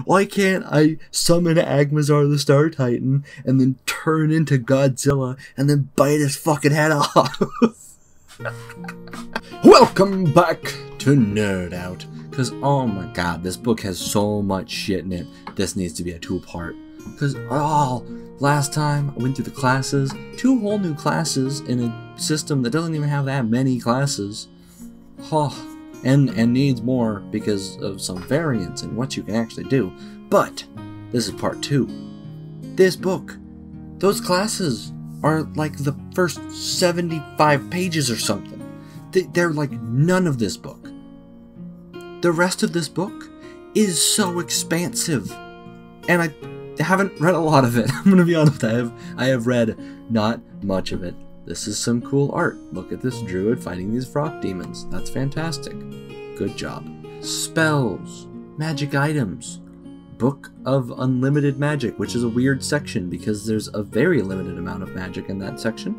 Why can't I summon Agmazar the Star Titan and then turn into Godzilla and then bite his fucking head off? Welcome back to Nerd Out. Because, oh my god, this book has so much shit in it. This needs to be a two-part. Because, last time I went through the classes, 2 whole new classes in a system that doesn't even have that many classes. And needs more because of some variance in what you can actually do. But, this is part 2. This book, those classes are like the first 75 pages or something. They're like none of this book. The rest of this book is so expansive. And I haven't read a lot of it. I'm gonna be honest, I have read not much of it. This is some cool art. Look at this druid fighting these frog demons. That's fantastic. Good job. Spells, magic items, Book of Unlimited Magic, which is a weird section because there's a very limited amount of magic in that section.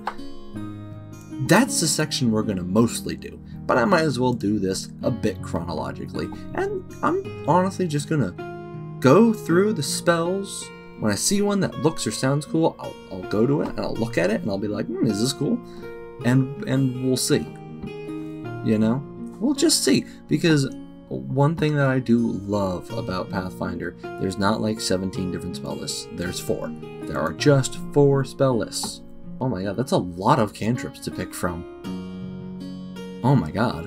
That's the section we're gonna mostly do, but I might as well do this a bit chronologically. And I'm honestly just gonna go through the spells. When I see one that looks or sounds cool, I'll go to it and I'll look at it and I'll be like, is this cool? And we'll see. You know? We'll just see. Because one thing that I do love about Pathfinder, there's not like 17 different spell lists. There's 4. There are just 4 spell lists. Oh my god, that's a lot of cantrips to pick from. Oh my god.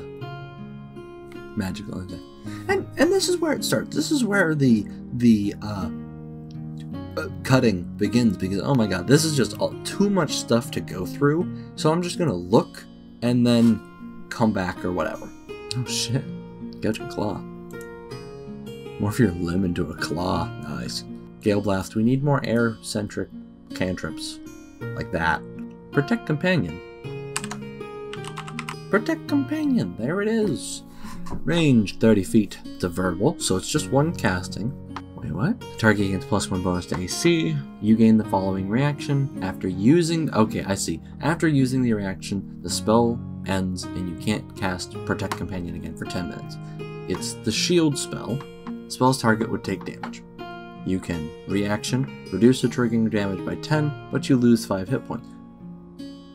Magical. And this is where it starts. This is where the cutting begins, because oh my god, this is just too much stuff to go through, so I'm just gonna look and then come back or whatever. Oh shit, Gouging Claw. Morph your limb into a claw. Nice. Gale Blast. We need more air-centric cantrips. Like that. Protect Companion. Protect Companion, there it is. Range 30 feet. It's a verbal, so it's just 1 casting. Wait, what? Target gains +1 bonus to AC. You gain the following reaction. After using... Okay, I see. After using the reaction, the spell ends and you can't cast Protect Companion again for 10 minutes. It's the shield spell. Spell's target would take damage. You can reaction, reduce the triggering damage by 10, but you lose 5 hit points.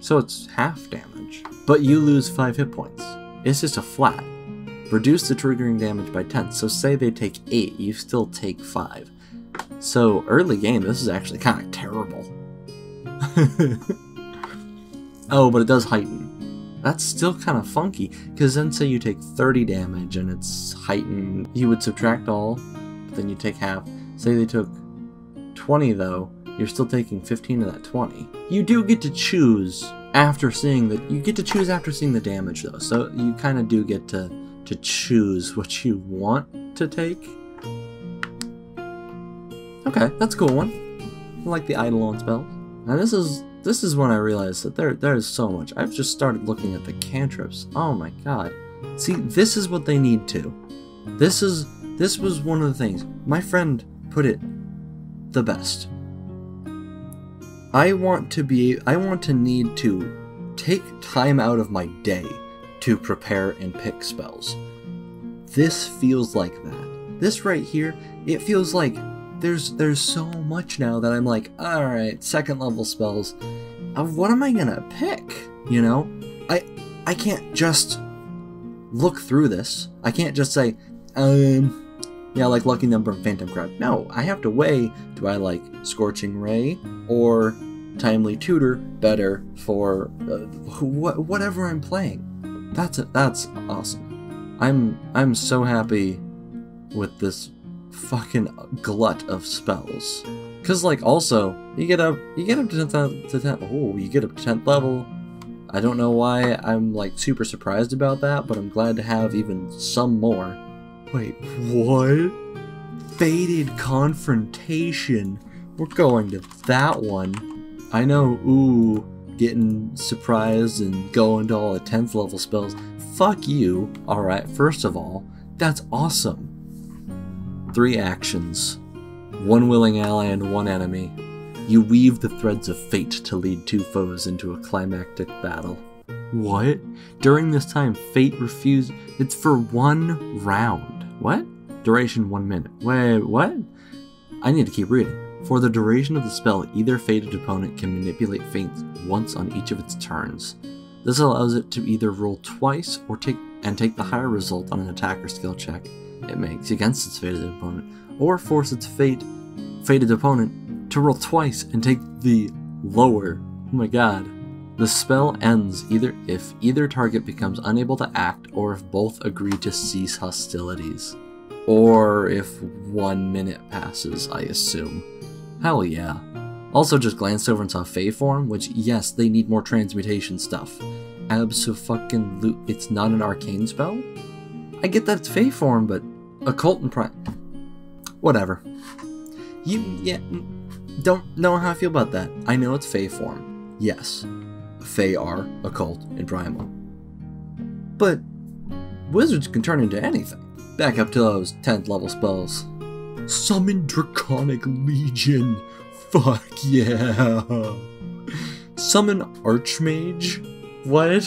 So it's half damage. But you lose 5 hit points. It's just a flat. Reduce the triggering damage by 10. So say they take 8, you still take 5. So early game, this is actually kind of terrible. Oh, but it does heighten. That's still kind of funky, because then say you take 30 damage and it's heightened, you would subtract all, but then you take half. Say they took 20 though, you're still taking 15 of that 20. You do get to choose after seeing the damage though, so you kind of do get to choose what you want to take. Okay, that's a cool one. I like the Eidolon spell. And this is when I realized that there is so much. I've just started looking at the cantrips. Oh my god. See, this is what they need to. This was one of the things. My friend put it the best. I want to need to take time out of my day to prepare and pick spells. This feels like that. This right here, it feels like there's so much now that I'm like, alright, 2nd level spells. What am I gonna pick? You know? I can't just look through this. I can't just say, yeah, like Lucky Number and Phantom Crowd. No, I have to weigh, do I like Scorching Ray or Timely Tutor better for whatever I'm playing. That's awesome. I'm so happy with this fucking glut of spells. Cause like also you get up to 10th. Oh, you get up to 10th level. I don't know why I'm like super surprised about that, but I'm glad to have even some more. Wait, what? Fated Confrontation. We're going to that one. I know, ooh, getting surprised and going to all the 10th level spells. Fuck you. Alright, first of all, that's awesome. 3 actions. 1 willing ally and 1 enemy. You weave the threads of fate to lead 2 foes into a climactic battle. What? During this time, fate refused. It's for 1 round. What? Duration 1 minute. Wait, what? I need to keep reading. For the duration of the spell, either fated opponent can manipulate fate once on each of its turns. This allows it to either roll twice or take the higher result on an attack or skill check it makes against its fated opponent, or force its fated opponent to roll twice and take the lower. Oh my god. The spell ends if either target becomes unable to act or if both agree to cease hostilities. Or if 1 minute passes, I assume. Hell yeah. Also just glanced over and saw Fey form, which yes, they need more transmutation stuff. Abso-fucking-loot, it's not an arcane spell? I get that it's Fey form, but occult and prime. Whatever. Don't know how I feel about that. I know it's Fey form. Yes. Fey are occult and primal. But wizards can turn into anything. Back up to those 10th level spells. Summon Draconic Legion. Fuck yeah. Summon Archmage. What?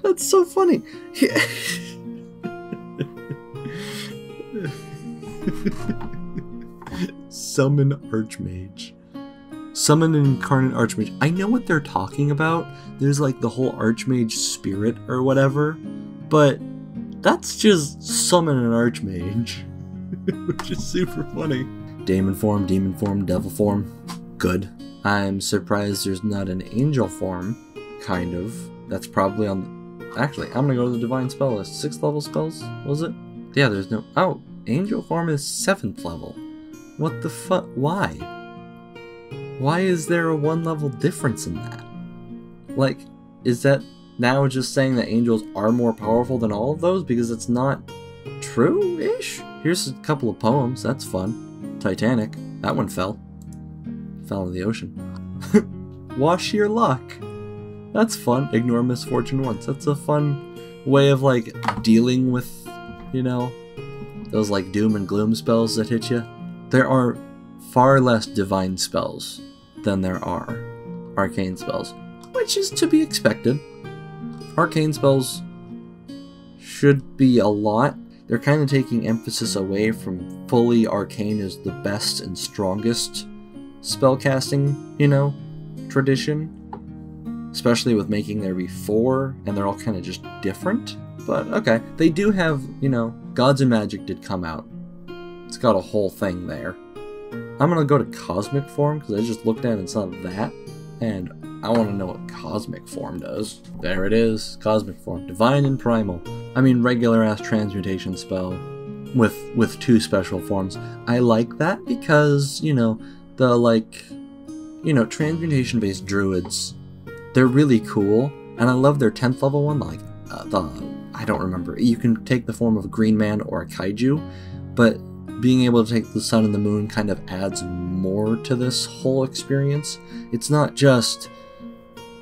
That's so funny. Summon Archmage. Summon an incarnate Archmage. I know what they're talking about. There's like the whole Archmage spirit or whatever, but that's just summon an Archmage, which is super funny. Demon form, devil form. Good. I'm surprised there's not an angel form, kind of. That's probably on... Actually, I'm gonna go to the Divine Spell list. 6th level spells, was it? Yeah, there's no... Oh, angel form is 7th level. What the fuck? Why? Why is there a 1 level difference in that? Like, is that now just saying that angels are more powerful than all of those because it's not true-ish? Here's a couple of poems, that's fun. Titanic, that one fell. Fell into the ocean. Wash your luck. That's fun. Ignore misfortune once. That's a fun way of like dealing with, you know, those like doom and gloom spells that hit you. There are far less divine spells than there are arcane spells, which is to be expected. Arcane spells should be a lot. They're kind of taking emphasis away from fully arcane as the best and strongest spellcasting, you know, tradition. Especially with making there be 4, and they're all kind of just different. But okay, they do have, you know, Gods and Magic did come out. It's got a whole thing there. I'm gonna go to Cosmic Form, because I just looked at it and saw that, and I want to know what Cosmic Form does. There it is, Cosmic Form. Divine and Primal. I mean, regular-ass transmutation spell with 2 special forms. I like that because, you know, the, like, you know, transmutation-based druids, they're really cool, and I love their 10th level one, like, I don't remember. You can take the form of a green man or a kaiju, but being able to take the sun and the moon kind of adds more to this whole experience. It's not just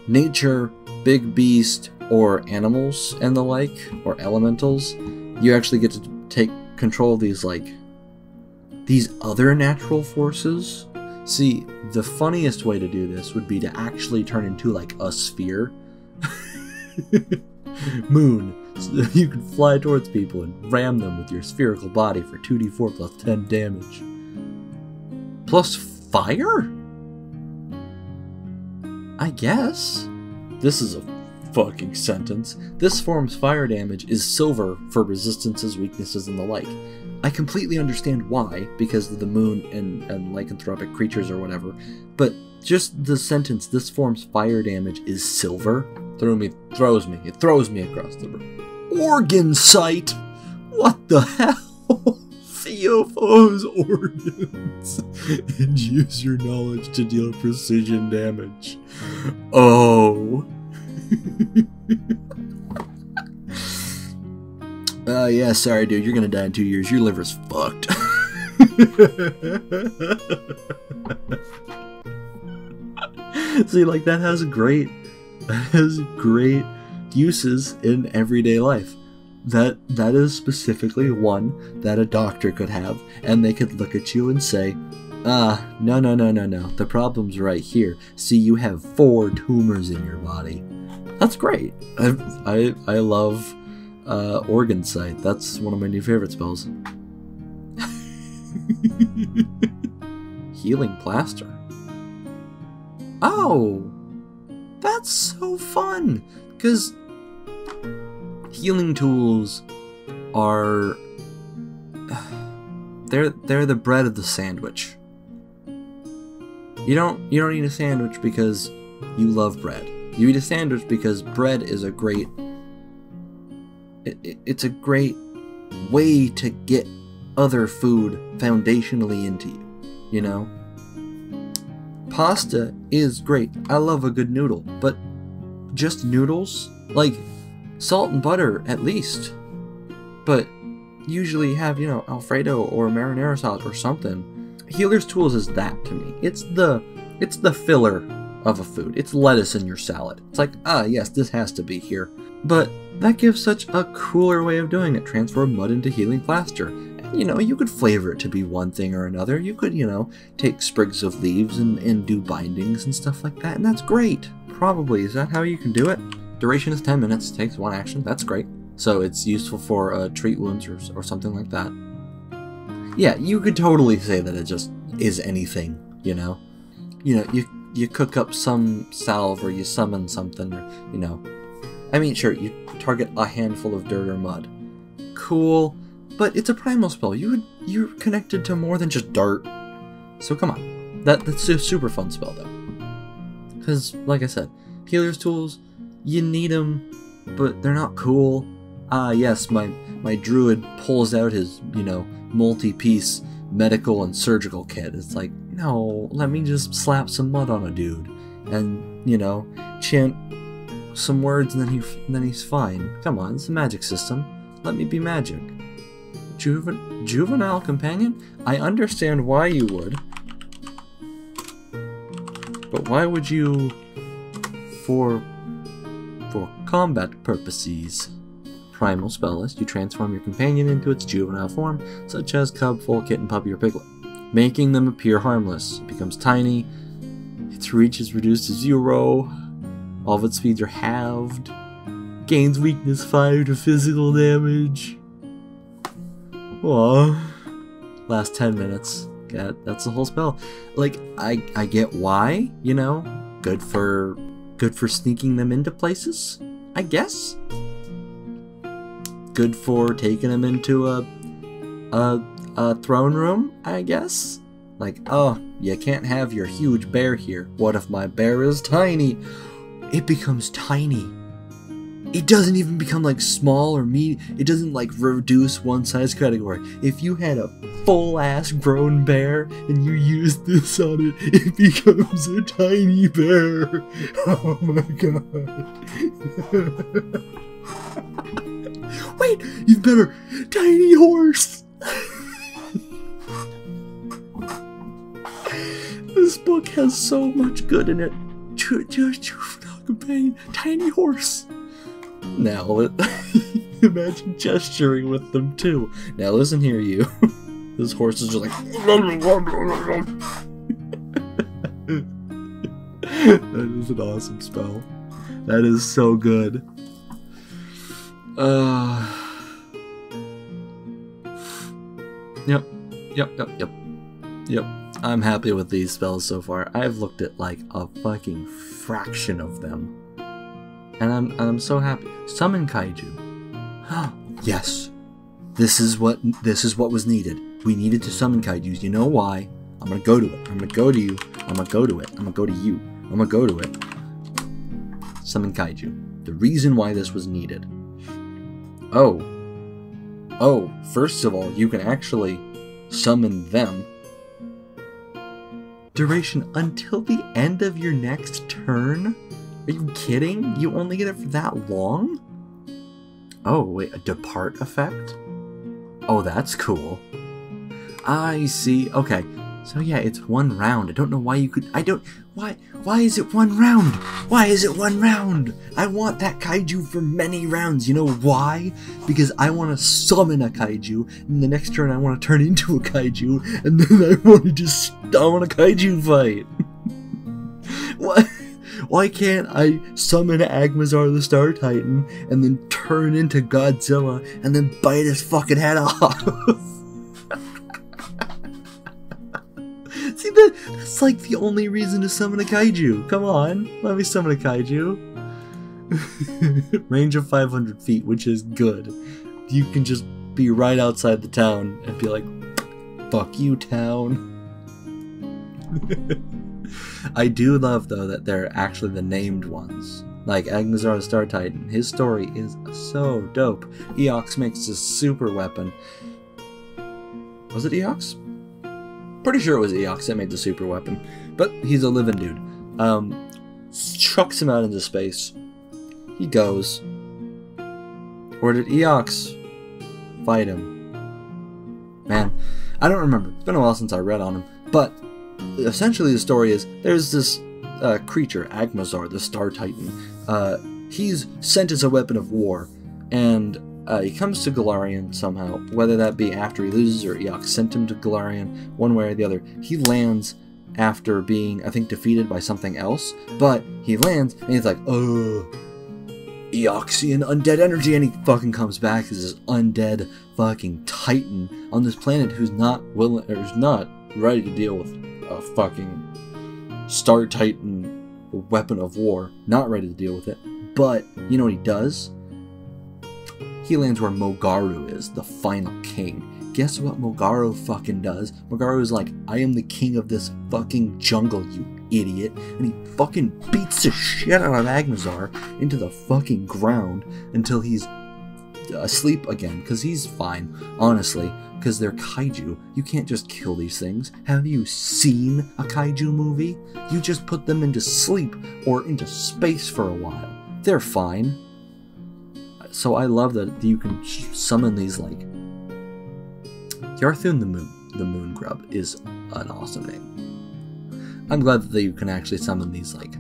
nature, big beast, or animals and the like, or elementals. You actually get to take control of these, like, these other natural forces. See, the funniest way to do this would be to actually turn into, like, a sphere. Moon. So that you can fly towards people and ram them with your spherical body for 2d4 plus 10 damage. Plus fire? I guess. This is a fucking sentence. This form's fire damage is silver for resistances, weaknesses, and the like. I completely understand why, because of the moon and lycanthropic creatures or whatever, but just the sentence, this form's fire damage is silver, it throws me across the room. Organ sight! What the hell? Theophos organs! And use your knowledge to deal precision damage. Oh. Yeah, sorry dude, you're gonna die in 2 years. Your liver's fucked. See, like, that has great uses in everyday life. That is specifically one that a doctor could have, and they could look at you and say, no, the problem's right here. See, you have 4 tumors in your body. That's great. I love Organ Sight. That's one of my new favorite spells. Healing Plaster. Oh! That's so fun! Because healing tools are... They're the bread of the sandwich. You don't eat a sandwich because you love bread. You eat a sandwich because bread is a great... It's a great way to get other food foundationally into you, you know? Pasta is great. I love a good noodle, but just noodles? Like, salt and butter at least. But usually have, you know, Alfredo or marinara sauce or something. Healer's Tools is that to me. It's the filler of a food. It's lettuce in your salad. It's like, ah, yes, this has to be here. But that gives such a cooler way of doing it. Transform mud into healing plaster. And, you know, you could flavor it to be one thing or another. You could, you know, take sprigs of leaves and do bindings and stuff like that. And that's great. Probably. Is that how you can do it? Duration is 10 minutes. Takes one action. That's great. So it's useful for treat wounds or something like that. Yeah, you could totally say that it just is anything, you know? You know, you cook up some salve or you summon something, or, you know. I mean, sure, you target a handful of dirt or mud. Cool, but it's a primal spell. You're connected to more than just dirt. So come on. That's a super fun spell, though. Because, like I said, Healer's Tools, you need them, but they're not cool. Ah, yes, my druid pulls out his, you know, multi-piece medical and surgical kit. It's like, no, let me just slap some mud on a dude and, you know, chant some words and then he's fine. Come on, it's a magic system. Let me be magic. Juvenile Companion? I understand why you would. But why would you for combat purposes? Primal spell list, you transform your companion into its juvenile form, such as cub, foal, kitten, puppy, or piglet, making them appear harmless. It becomes tiny, its reach is reduced to 0, all of its speeds are halved, gains weakness 5 to physical damage. Aww. Last 10 minutes. Yeah, that's the whole spell. Like, I get why, you know? Good for sneaking them into places, I guess. Good for taking them into a throne room, I guess. Like, oh, you can't have your huge bear here. What if my bear is tiny? It becomes tiny. It doesn't even become like small or medium. It doesn't like reduce one size category. If you had a full ass grown bear and you use this on it, it becomes a tiny bear. Oh my god. Wait, you've better tiny horse. This book has so much good in it. Juvenile Companion, tiny horse. Now, imagine gesturing with them too. Now listen here, you. This horse is just like... That is an awesome spell. That is so good. Yep. I'm happy with these spells so far. I've looked at like a fucking fraction of them. And I'm so happy. Summon Kaiju. Yes. This is what was needed. We needed to summon Kaijus. You know why? I'm gonna go to it. I'm gonna go to you. I'm gonna go to it. I'm gonna go to you. I'm gonna go to it. Summon Kaiju. The reason why this was needed. Oh, first of all, you can actually summon them. Duration until the end of your next turn? Are you kidding? You only get it for that long? Oh, wait, a depart effect? Oh, that's cool. I see. Okay. So yeah, it's 1 round. I don't know why you could... Why is it 1 round? Why is it 1 round? I want that kaiju for many rounds. You know why? Because I want to summon a kaiju, and the next turn I want to turn into a kaiju, and then I want a kaiju fight. Why can't I summon Agmazar the Star Titan, and then turn into Godzilla and then bite his fucking head off. See, that's like the only reason to summon a kaiju. Come on, let me summon a kaiju. Range of 500 feet, which is good. You can just be right outside the town and be like, fuck you, town. I do love, though, that they're actually the named ones. Like Agmazar the Star Titan. His story is so dope. Eox makes his super weapon. Was it Eox? Pretty sure it was Eox that made the super weapon. But he's a living dude. Chucks him out into space. He goes. Or did Eox fight him? Man, I don't remember. It's been a while since I read on him. But essentially the story is, there's this creature, Agmazar, the Star Titan. He's sent as a weapon of war. And he comes to Galarian somehow, whether that be after he loses or Eox sent him to Galarian, one way or the other. He lands after being, I think, defeated by something else, but he lands and he's like, oh, Eoxian undead energy, and he fucking comes back as this undead fucking titan on this planet who's not willing, or who's not ready to deal with a fucking Star Titan weapon of war. Not ready to deal with it. But you know what he does? He lands where Mogaru is, the final king. Guess what Mogaru fucking does? Mogaru is like, I am the king of this fucking jungle, you idiot. And he fucking beats the shit out of Agmazar into the fucking ground until he's asleep again. Because he's fine, honestly. Because they're kaiju. You can't just kill these things. Have you seen a kaiju movie? You just put them into sleep or into space for a while. They're fine. So I love that you can summon these, like... Yarthun the Moon Grub is an awesome name. I'm glad that you can actually summon these, like,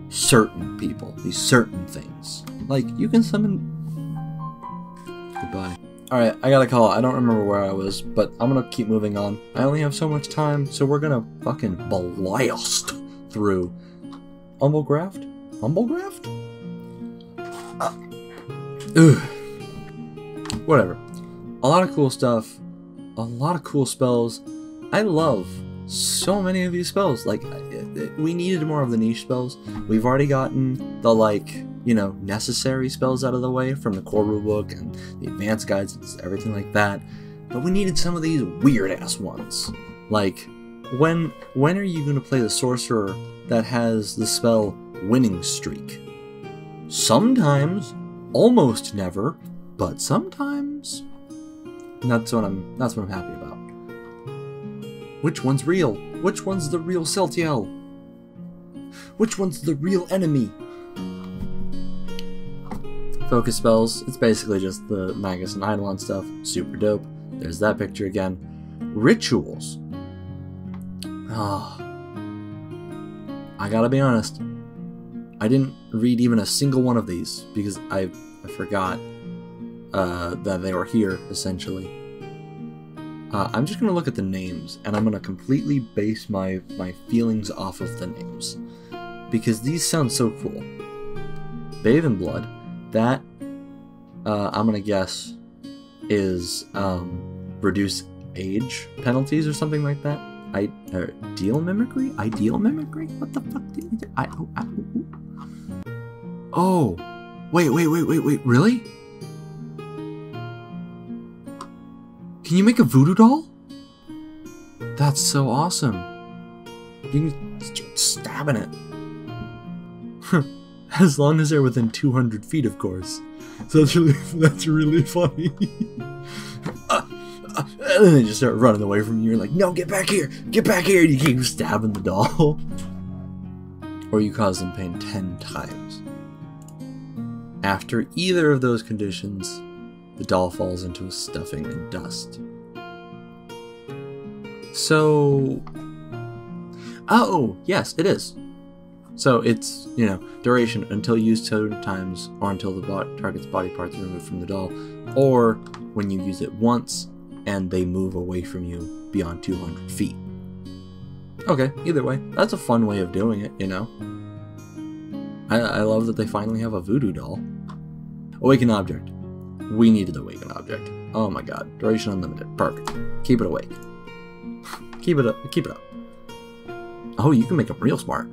certain people, these certain things. Like, you can summon... Goodbye. Alright, I gotta call it. I don't remember where I was, but I'm gonna keep moving on. I only have so much time, so we're gonna fucking blast through... Umblegraft? Umblegraft? Whatever. A lot of cool stuff. A lot of cool spells. I love so many of these spells. Like, we needed more of the niche spells. We've already gotten the, like, you know, necessary spells out of the way from the core rulebook and the advanced guides and everything like that. But we needed some of these weird-ass ones. Like, when are you going to play the sorcerer that has the spell Winning Streak? Sometimes. Almost never, but sometimes. And that's what I'm happy about. Which one's real? Which one's the real Celtiel? Which one's the real enemy? Focus spells, it's basically just the Magus and Eidolon stuff. Super dope. There's that picture again. Rituals. I gotta be honest. I didn't read even a single one of these because I forgot that they were here, essentially. I'm just going to look at the names, and I'm going to completely base my feelings off of the names. Because these sound so cool. Bathe in Blood, that, I'm going to guess, is reduce age penalties or something like that. Ideal Mimicry? Ideal Mimicry? What the fuck did you do? Oh, wait, really? Can you make a voodoo doll? That's so awesome. You can start stabbing it. As long as they're within 200 feet, of course. So that's really funny. And then they just start running away from you. You're like, no, get back here! Get back here! And you keep stabbing the doll. Or you cause them pain 10 times. After either of those conditions, the doll falls into a stuffing and dust. So... Oh, yes, it is. So it's, you know, duration until used 2 times, or until the target's body parts are removed from the doll, or when you use it once and they move away from you beyond 200 feet. Okay, either way, that's a fun way of doing it, you know? I love that they finally have a voodoo doll. Awaken object. We needed awaken object. Oh my god. Duration unlimited. Perfect. Keep it awake. Keep it up. Keep it up. Oh, you can make them real smart.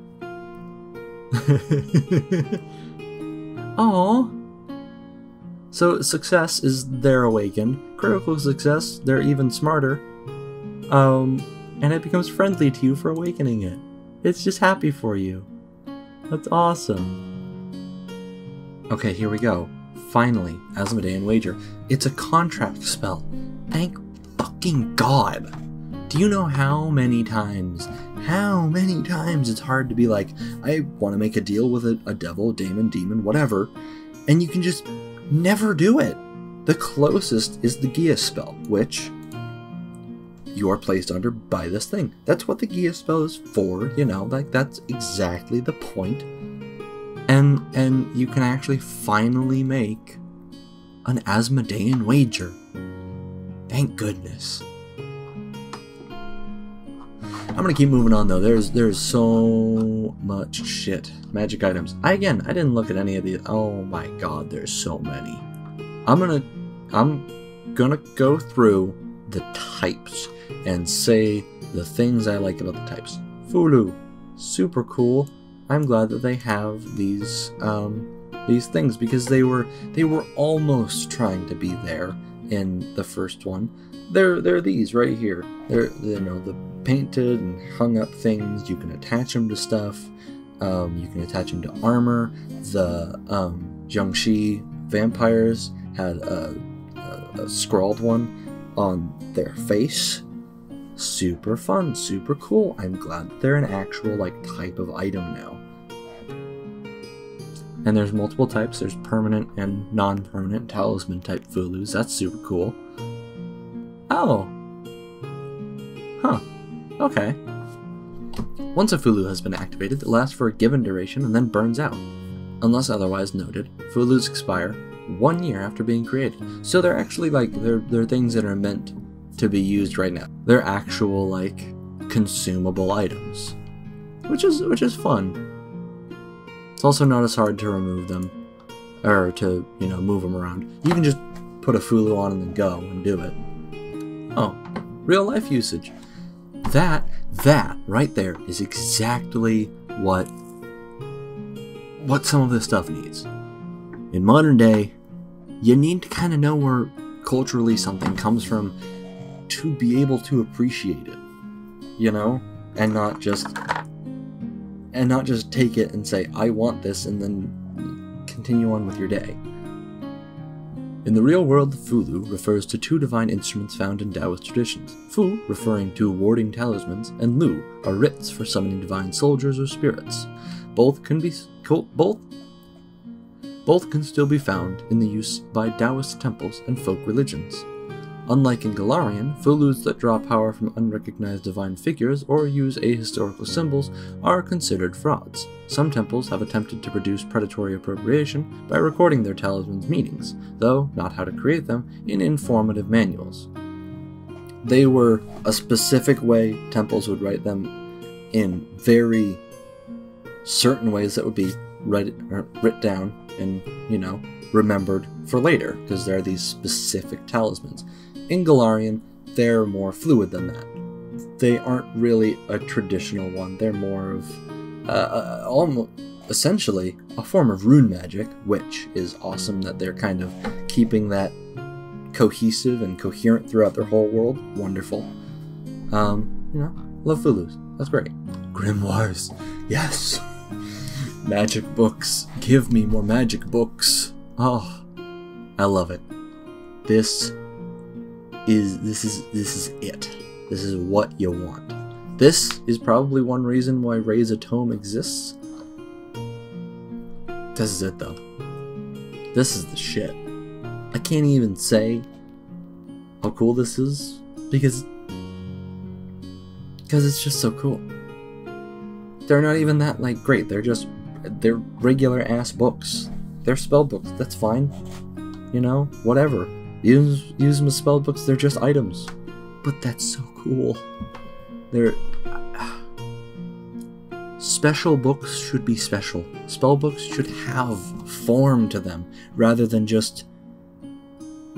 Oh. So success is they're awakened. Critical success, they're even smarter. And it becomes friendly to you for awakening it. It's just happy for you. That's awesome. Okay, here we go. Finally, Azmodan Wager. It's a contract spell. Thank fucking God. Do you know how many times it's hard to be like, I want to make a deal with a devil, daemon, demon, whatever, and you can just never do it. The closest is the Gia spell, which you are placed under by this thing. That's what the Gia spell is for, you know, like that's exactly the point. And you can actually finally make an Azmodan Wager. Thank goodness. I'm gonna keep moving on though. There's so much shit. Magic items. I didn't look at any of these. Oh my god, there's so many. I'm gonna go through the types and say the things I like about the types. Fulu, super cool. I'm glad that they have these things because they were almost trying to be there in the first one. They're these right here. They're, you know, the painted and hung up things. You can attach them to stuff. You can attach them to armor. The Jiangxi vampires had a scrawled one on their face. Super fun, super cool. I'm glad that they're an actual like type of item now. And there's multiple types. There's permanent and non-permanent talisman type Fulus. That's super cool. Oh. Huh. Okay. Once a Fulu has been activated, it lasts for a given duration and then burns out. Unless otherwise noted, Fulus expire 1 year after being created. So they're actually like, they're things that are meant to be used right now. They're actual like consumable items. Which is fun. It's also not as hard to remove them, or to, you know, move them around. You can just put a Fulu on and then go and do it. Oh, real life usage. That right there is exactly what some of this stuff needs. In modern day, you need to kind of know where culturally something comes from to be able to appreciate it, you know, and not just take it and say, I want this, and then continue on with your day. In the real world, the Fulu refers to two divine instruments found in Taoist traditions. Fu, referring to warding talismans, and Lu are writs for summoning divine soldiers or spirits. Both can still be found in the use by Taoist temples and folk religions. Unlike in Galarian, Fulus that draw power from unrecognized divine figures or use ahistorical symbols are considered frauds. Some temples have attempted to produce predatory appropriation by recording their talismans' meanings, though not how to create them, in informative manuals. They were a specific way temples would write them in very certain ways that would be written down and, you know, remembered for later, because there are these specific talismans. In Galarian, they're more fluid than that. They aren't really a traditional one. They're more of almost essentially a form of rune magic, which is awesome that they're kind of keeping that cohesive and coherent throughout their whole world. Wonderful. You know, love Fulus. That's great. Grimoires. Yes. Magic books. Give me more magic books. Oh, I love it. This is it. This is what you want. This is probably one reason why Raise a Tome exists. This is it though. This is the shit. I can't even say how cool this is because it's just so cool. They're not even that like great. They're regular ass books. They're spell books. That's fine. You know, whatever. Use them as spell books, they're just items. But that's so cool. Special books should be special. Spell books should have form to them, rather than just,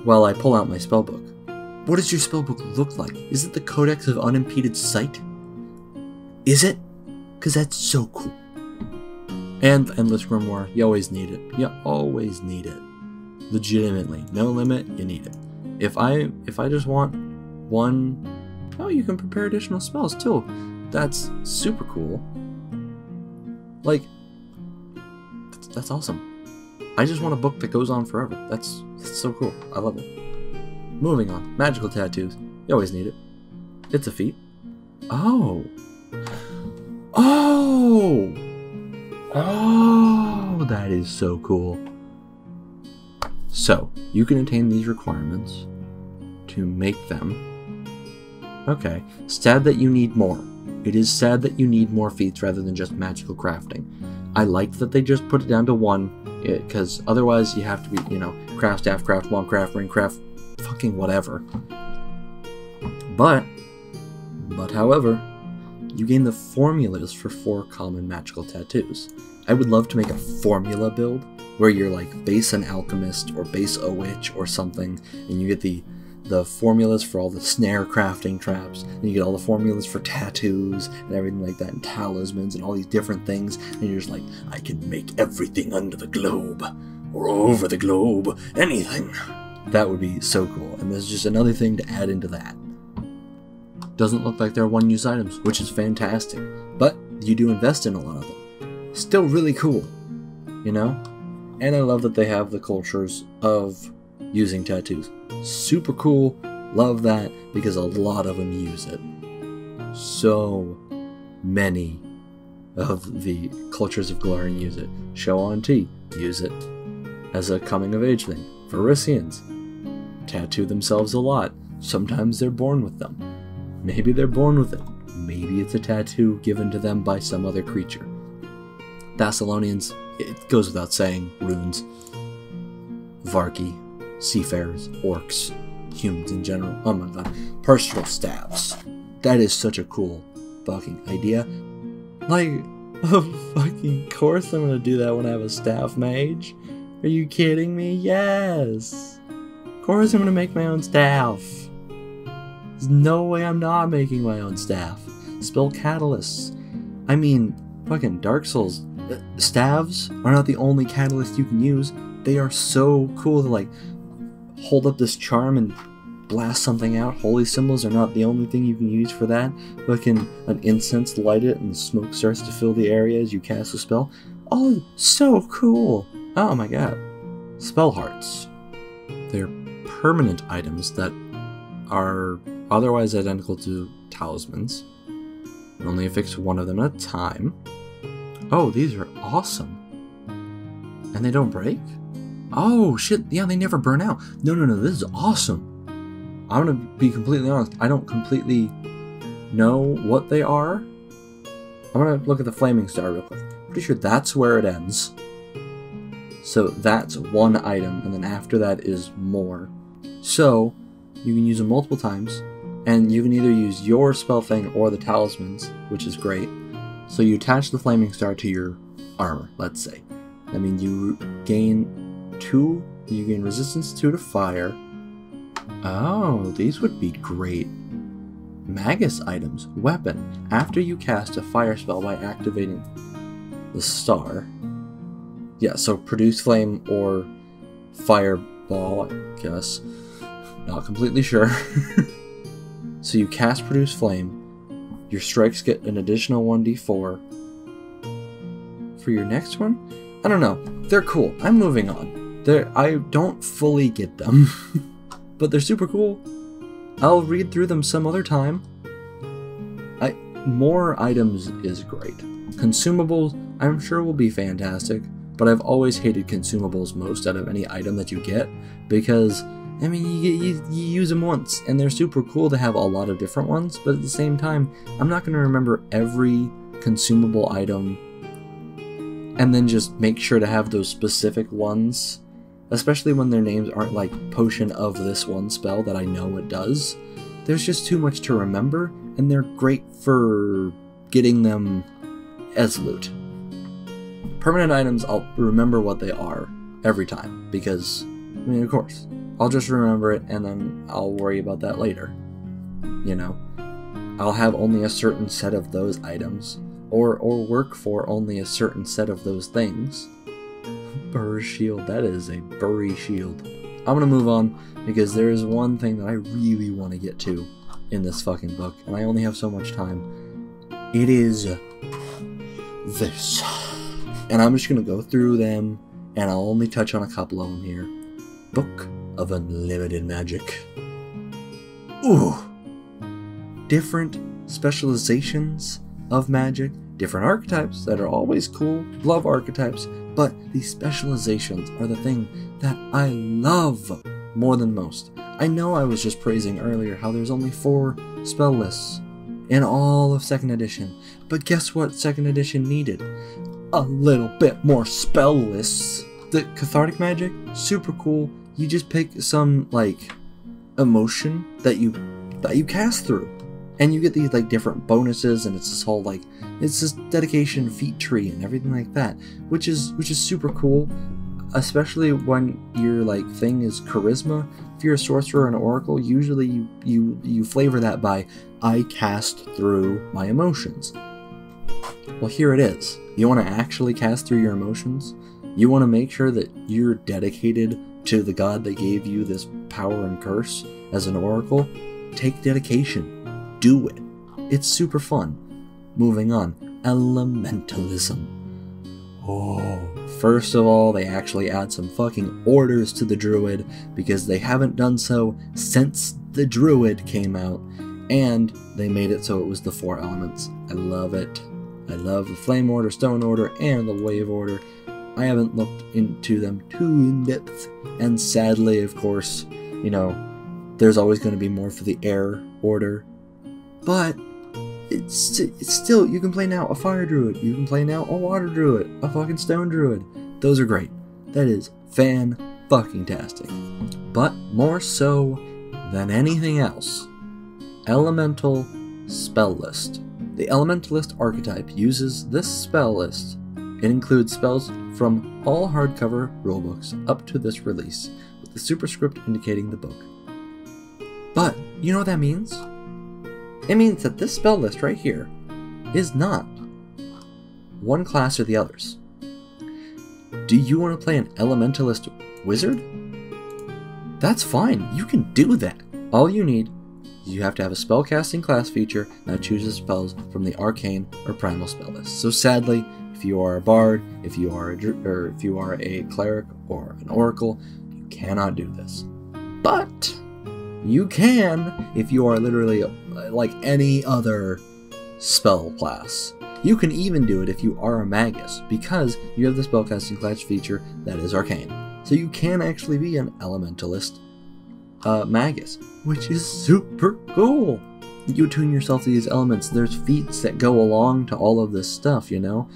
well, I pull out my spell book. What does your spell book look like? Is it the Codex of Unimpeded Sight? Is it? Because that's so cool. And the Endless Grimoire, you always need it. You always need it. Legitimately. No limit, you need it. If I just want one, oh, you can prepare additional spells too. That's super cool. Like, that's awesome. I just want a book that goes on forever. That's so cool. I love it. Moving on. Magical tattoos. You always need it. It's a feat. Oh. Oh! Oh, that is so cool. So, you can attain these requirements to make them. Okay. Sad that you need more. It is sad that you need more feats rather than just magical crafting. I like that they just put it down to one, because otherwise you have to be, you know, craft staff, craft wand, craft ring, craft fucking whatever. But however, you gain the formulas for 4 common magical tattoos. I would love to make a formula build where you're like base an alchemist or base a witch or something, and you get the formulas for all the snare crafting traps, and you get all the formulas for tattoos and everything like that, and talismans and all these different things, and you're just like, I can make everything under the globe or over the globe, anything. That would be so cool, and there's just another thing to add into that. Doesn't look like they're one-use items, which is fantastic, but you do invest in a lot of them. Still really cool, you know? And I love that they have the cultures of using tattoos. Super cool, love that, because a lot of them use it. So many of the cultures of Galarian use it. Shoan-Ti use it as a coming-of-age thing. Varisians tattoo themselves a lot. Sometimes they're born with them. Maybe they're born with it. Maybe it's a tattoo given to them by some other creature. Thessalonians, it goes without saying, runes. Varki, seafarers, orcs, humans in general. Oh my god. Personal staffs. That is such a cool fucking idea. Like, of fucking course I'm gonna do that when I have a staff mage. Are you kidding me? Yes! Of course I'm gonna make my own staff. There's no way I'm not making my own staff. Spell catalysts. I mean, fucking Dark Souls. Staves are not the only catalyst you can use. They are so cool to, like, hold up this charm and blast something out. Holy symbols are not the only thing you can use for that. Fucking an incense, light it, and smoke starts to fill the area as you cast a spell. Oh, so cool. Oh my god. Spell hearts. They're permanent items that are otherwise identical to talismans. You only affix one of them at a time. Oh, these are awesome. And they don't break? Oh, shit. Yeah, they never burn out. No, this is awesome. I'm gonna be completely honest. I don't completely know what they are. I'm gonna look at the Flaming Star real quick. Pretty sure that's where it ends. So that's one item, and then after that is more. So, you can use them multiple times, and you can either use your spell thing or the talismans, which is great. So you attach the Flaming Star to your armor, let's say. That means you gain 2, you gain resistance 2 to fire. Oh, these would be great. Magus items, weapon. After you cast a fire spell by activating the star. Yeah, so produce flame or fireball, I guess. Not completely sure. So you cast produce flame. Your strikes get an additional 1d4. For your next one? I don't know. They're cool. I'm moving on. I don't fully get them. But they're super cool. I'll read through them some other time. More items is great. Consumables, I'm sure will be fantastic. But I've always hated consumables most out of any item that you get. Because, I mean, you use them once, and they're super cool to have a lot of different ones, but at the same time, I'm not going to remember every consumable item and then just make sure to have those specific ones, especially when their names aren't like potion of this one spell that I know it does. There's just too much to remember, and they're great for getting them as loot. Permanent items, I'll remember what they are every time, because, I mean, of course, I'll just remember it and then I'll worry about that later. You know, I'll have only a certain set of those items, or work for only a certain set of those things. Burr shield, that is a burry shield. I'm gonna move on, because there is one thing that I really want to get to in this fucking book, and I only have so much time. It is this. And I'm just gonna go through them, and I'll only touch on a couple of them here. Book of Unlimited Magic. Ooh! Different specializations of magic, different archetypes that are always cool, love archetypes, but these specializations are the thing that I love more than most. I know I was just praising earlier how there's only 4 spell lists in all of 2nd edition, but guess what 2nd edition needed? A little bit more spell lists. The Cathartic Magic, super cool. You just pick some, like, emotion that you cast through, and you get these, like, different bonuses, and it's this whole, like, it's this dedication feat tree and everything like that, which is super cool, especially when your, like, thing is charisma. If you're a sorcerer and oracle, usually you flavor that by, I cast through my emotions. Well, here it is. You want to actually cast through your emotions? You want to make sure that you're dedicated to the god that gave you this power and curse as an oracle? Take dedication. Do it. It's super fun. Moving on. Elementalism. Oh, first of all, they actually add some fucking orders to the druid, because they haven't done so since the druid came out, and they made it so it was the 4 elements. I love it. I love the flame order, stone order, and the wave order. I haven't looked into them too in depth, and sadly, of course, you know, there's always going to be more for the air order, but it's still, you can play now a fire druid, you can play now a water druid, a fucking stone druid. Those are great. That is fan-fucking-tastic. But more so than anything else, elemental spell list. The Elementalist archetype uses this spell list. It includes spells from all hardcover rulebooks up to this release, with the superscript indicating the book. But, you know what that means? It means that this spell list right here is not one class or the others. Do you want to play an Elementalist wizard? That's fine, you can do that. All you need is you have to have a spellcasting class feature that chooses spells from the arcane or primal spell list. So sadly, if you are a bard, if you are a cleric or an oracle, you cannot do this. But you can if you are literally like any other spell class. You can even do it if you are a magus, because you have the spellcasting class feature that is arcane. So you can actually be an elementalist magus, which is super cool. You tune yourself to these elements. There's feats that go along to all of this stuff, you know.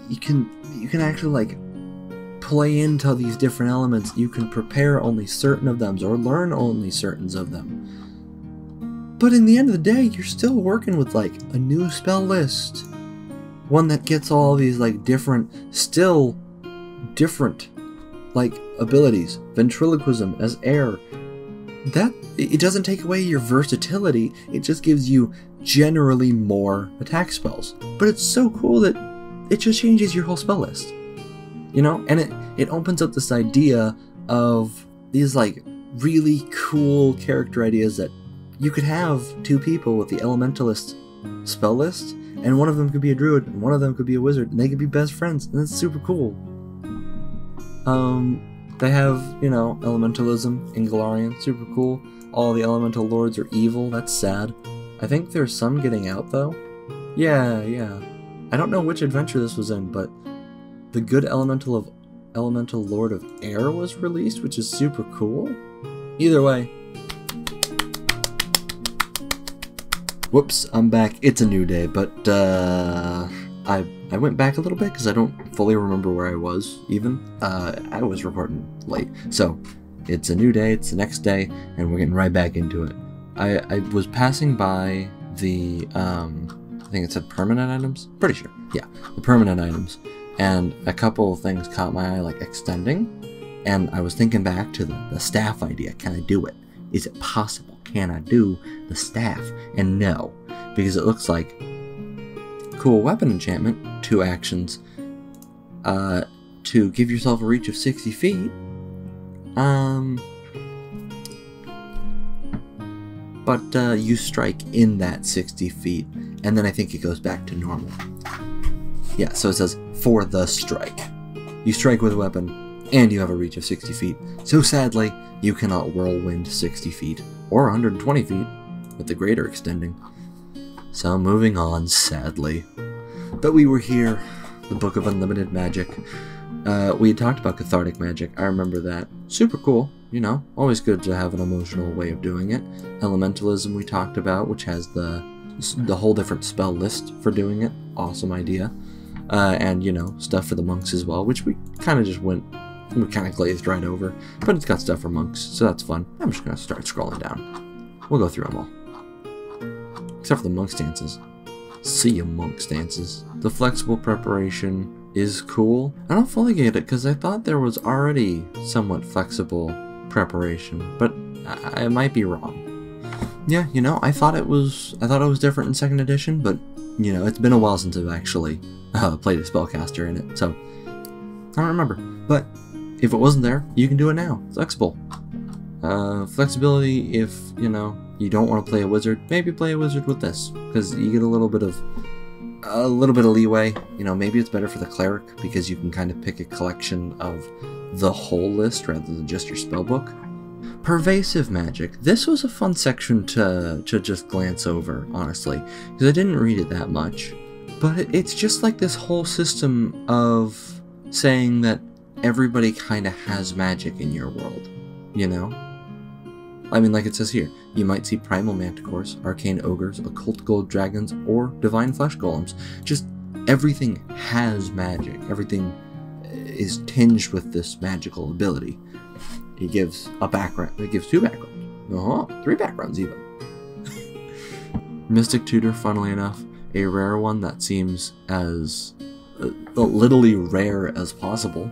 You can actually like play into these different elements. You can prepare only certain of them or learn only certain of them. But in the end of the day, you're still working with like a new spell list, one that gets all these like different like abilities. Ventriloquism as air. That it doesn't take away your versatility, it just gives you generally more attack spells. But it's so cool that it just changes your whole spell list. You know? And it opens up this idea of these like really cool character ideas that you could have 2 people with the elementalist spell list, and one of them could be a druid, and one of them could be a wizard, and they could be best friends, and that's super cool. They have, you know, elementalism in Galarian, super cool. All the elemental lords are evil, that's sad. I think there's some getting out, though. Yeah. I don't know which adventure this was in, but the good elemental lord of air was released, which is super cool. Either way. Whoops, I'm back. It's a new day, but I went back a little bit because I don't fully remember where I was, even. I was recording late. So, it's a new day, it's the next day, and we're getting right back into it. I was passing by the I think it said permanent items. Pretty sure. Yeah, the permanent items. And a couple of things caught my eye, like extending. And I was thinking back to the staff idea. Can I do it? Is it possible? Can I do the staff? And no, because it looks like cool weapon enchantment, 2 actions, to give yourself a reach of 60 feet. But you strike in that 60 feet, and then I think it goes back to normal. Yeah, so it says, for the strike. You strike with a weapon, and you have a reach of 60 feet. So sadly, you cannot whirlwind 60 feet, or 120 feet, with the greater extending. So moving on, sadly. But we were here, the Book of Unlimited Magic. We had talked about Cathartic Magic, I remember that. Super cool, you know, always good to have an emotional way of doing it. Elementalism we talked about, which has the whole different spell list for doing it. Awesome idea. And, you know, stuff for the monks as well, which we kind of just we kind of glazed right over. But it's got stuff for monks, so that's fun. I'm just going to start scrolling down. We'll go through them all. Except for the monk stances. See ya, monk stances. The flexible preparation is cool. I don't fully get it, because I thought there was already somewhat flexible preparation, but I might be wrong. Yeah, you know, I thought it was different in 2nd edition, but, you know, it's been a while since I've actually played a spellcaster in it, so I don't remember. But if it wasn't there, you can do it now. Flexible. Flexibility, if, you know, you don't want to play a wizard, maybe play a wizard with this, because you get a little bit of leeway. You know, maybe it's better for the cleric, because you can kind of pick a collection of the whole list rather than just your spellbook. Pervasive Magic. This was a fun section to just glance over, honestly, because I didn't read it that much. But it's just like this whole system of saying that everybody kind of has magic in your world, you know? I mean, like it says here, you might see primal manticores, arcane ogres, occult gold dragons, or divine flesh golems. Just everything has magic. Everything is tinged with this magical ability. It gives a background. It gives 2 backgrounds. 3 backgrounds even. Mystic Tutor, funnily enough, a rare one that seems as literally rare as possible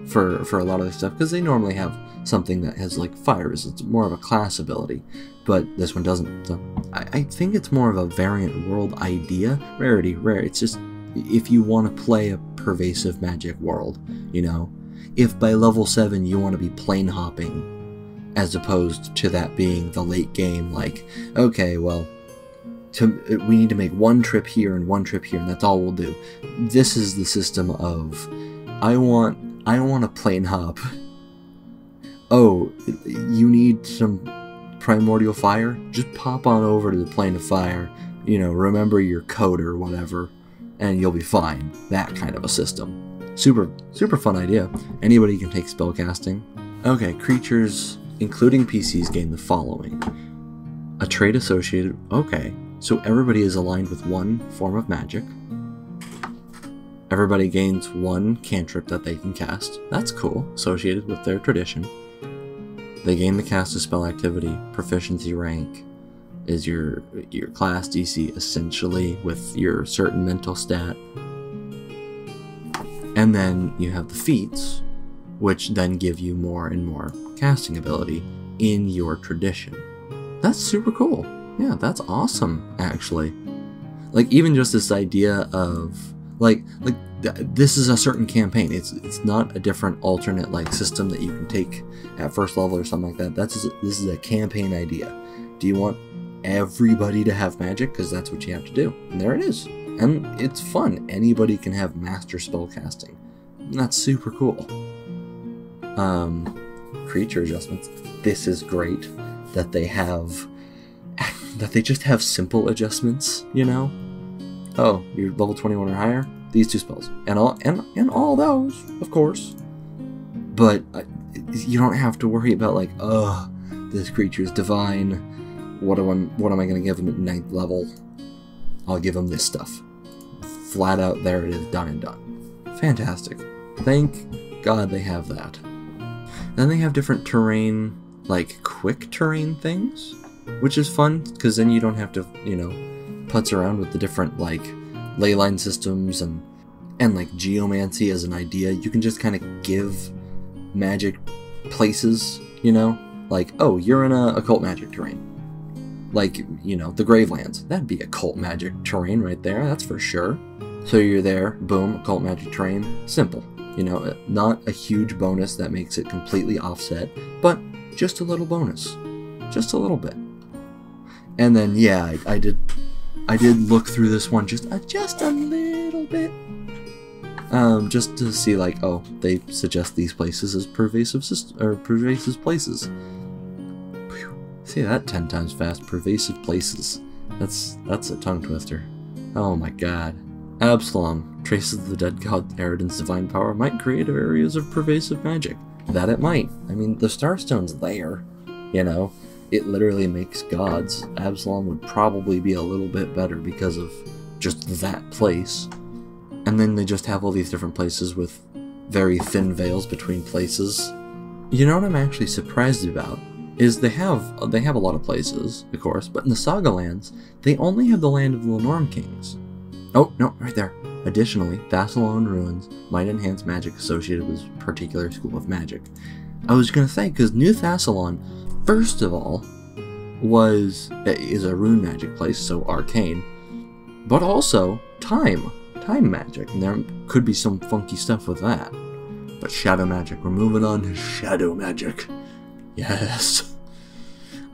for a lot of this stuff, because they normally have something that has like fires. It's more of a class ability, but this one doesn't. So I think it's more of a variant world idea. Rarity, rare. It's just if you want to play a pervasive magic world, you know, if by level 7 you want to be plane hopping, as opposed to that being the late game, like, okay, well, we need to make 1 trip here and 1 trip here, and that's all we'll do. This is the system of, I want a plane hop. Oh, you need some primordial fire? Just pop on over to the plane of fire, you know, remember your code or whatever, and you'll be fine. That kind of a system. Super, super fun idea. Anybody can take spellcasting. Okay, creatures, including PCs, gain the following. A trait associated, okay, so everybody is aligned with 1 form of magic. Everybody gains 1 cantrip that they can cast. That's cool, associated with their tradition. They gain the cast of spell activity. Proficiency rank is your class DC, essentially, with your certain mental stat. And then you have the feats, which then give you more and more casting ability in your tradition. That's super cool. Yeah, that's awesome, actually. Like, even just this idea of, this is a certain campaign. It's not a different alternate, like, system that you can take at first level or something like that. This is a campaign idea. Do you want everybody to have magic? Because that's what you have to do. And there it is. And it's fun. Anybody can have master spellcasting. That's super cool. Creature adjustments. This is great that they have, that they just have simple adjustments, you know? Oh, you're level 21 or higher? These 2 spells. And all those, of course. But you don't have to worry about, like, this creature's divine. What am I going to give him at 9th level? I'll give him this stuff. Flat out, there it is, done and done. Fantastic. Thank God they have that. Then they have different terrain, like quick terrain things, which is fun, because then you don't have to, you know, putz around with the different, like, ley line systems and like geomancy as an idea, you can just kind of give magic places, you know? Like, oh, you're in a occult magic terrain. Like, you know, the Gravelands. That'd be occult magic terrain right there, that's for sure. So you're there, boom, occult magic terrain, simple. You know, not a huge bonus that makes it completely offset, but just a little bonus. Just a little bit. And then, yeah, I did look through this one just a little bit. Just to see, like, oh, they suggest these places as pervasive places. Whew. See that 10 times fast, pervasive places. That's a tongue twister. Oh my god. Absalom, traces of the dead god Eridan's divine power might create areas of pervasive magic. That it might. I mean, the Starstone's there, you know? It literally makes gods. Absalom would probably be a little bit better because of just that place. And then they just have all these different places with very thin veils between places. You know what I'm actually surprised about? Is they have a lot of places, of course, but in the Saga lands, they only have the land of the Lenorm Kings. Oh, no, right there. Additionally, Thassalon ruins might enhance magic associated with a particular school of magic. I was gonna say, because New Thassalon, first of all, is a rune magic place, so arcane, but also time magic, and there could be some funky stuff with that. But shadow magic, we're moving on to shadow magic. Yes.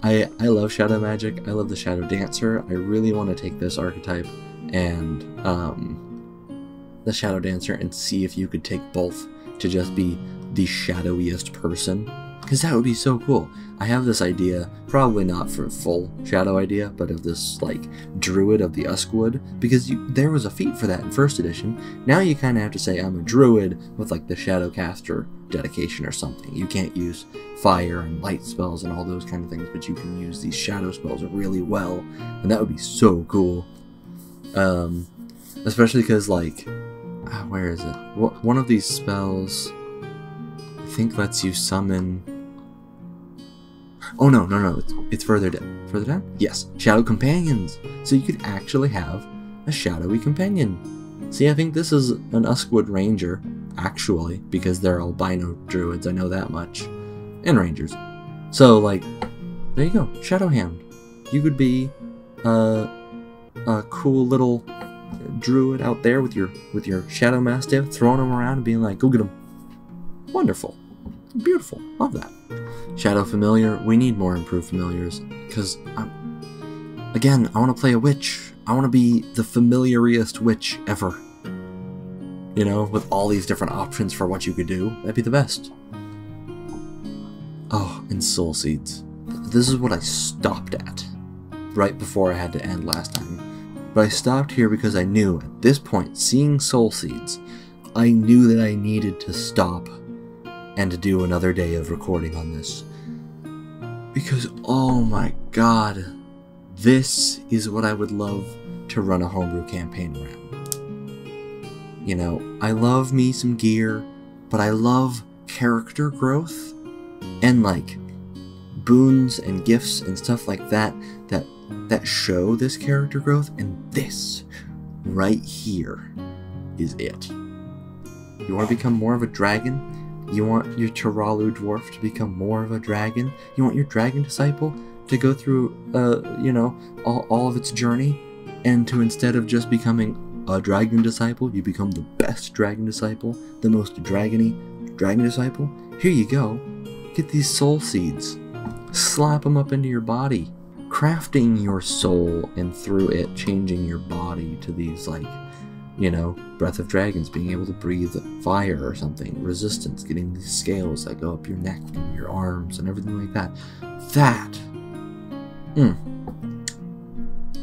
I love shadow magic. I love the shadow dancer. I really want to take this archetype and the shadow dancer and see if you could take both to just be the shadowiest person, because that would be so cool. I have this idea, probably not for a full shadow idea, but of this, like, druid of the Uskwood, because there was a feat for that in 1st edition. Now you kind of have to say, I'm a druid with, like, the Shadowcaster dedication or something. You can't use fire and light spells and all those kind of things, but you can use these shadow spells really well, and that would be so cool. Especially because, like, where is it? One of these spells, I think, lets you summon... Oh, no, it's further down. Further down? Yes, Shadow Companions! So you could actually have a shadowy companion. See, I think this is an Uskwood Ranger, actually, because they're albino druids, I know that much. And Rangers. So, like, there you go, Shadow Hand. You could be a cool little druid out there with your Shadow Mastiff, throwing them around and being like, go get them. Wonderful. Beautiful. Love that. Shadow Familiar. We need more improved familiars, because, again, I want to play a witch. I want to be the familiariest witch ever. You know, with all these different options for what you could do. That'd be the best. Oh, and Soul Seeds. This is what I stopped at right before I had to end last time. But I stopped here because I knew, at this point, seeing Soul Seeds, I knew that I needed to stop and to do another day of recording on this. Because, oh my god, this is what I would love to run a homebrew campaign around. You know, I love me some gear, but I love character growth, and, like, boons and gifts and stuff like that that show this character growth, and this right here is it. You want to become more of a dragon? You want your Tiralu dwarf to become more of a dragon? You want your dragon disciple to go through, you know, all of its journey, and to, instead of just becoming a dragon disciple, you become the best dragon disciple, the most dragony dragon disciple? Here you go. Get these soul seeds. Slap them up into your body. Crafting your soul, and through it changing your body to these, like, you know, Breath of Dragons, being able to breathe fire or something, resistance, getting these scales that go up your neck and your arms and everything like that.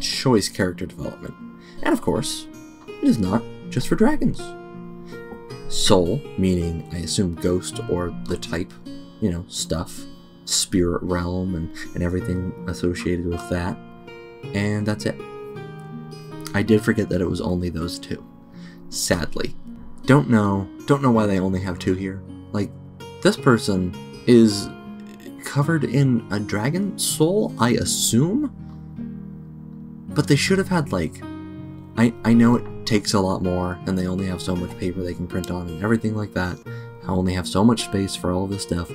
Choice character development. And of course, it is not just for dragons. Soul, meaning, I assume, ghost or the type, you know, stuff. Spirit realm and everything associated with that. And that's it. I did forget that it was only those two. Sadly. Don't know why they only have two here. Like, this person is covered in a dragon soul, I assume? But they should have had, like, I know it takes a lot more, and they only have so much paper they can print on and everything like that. I only have so much space for all this stuff.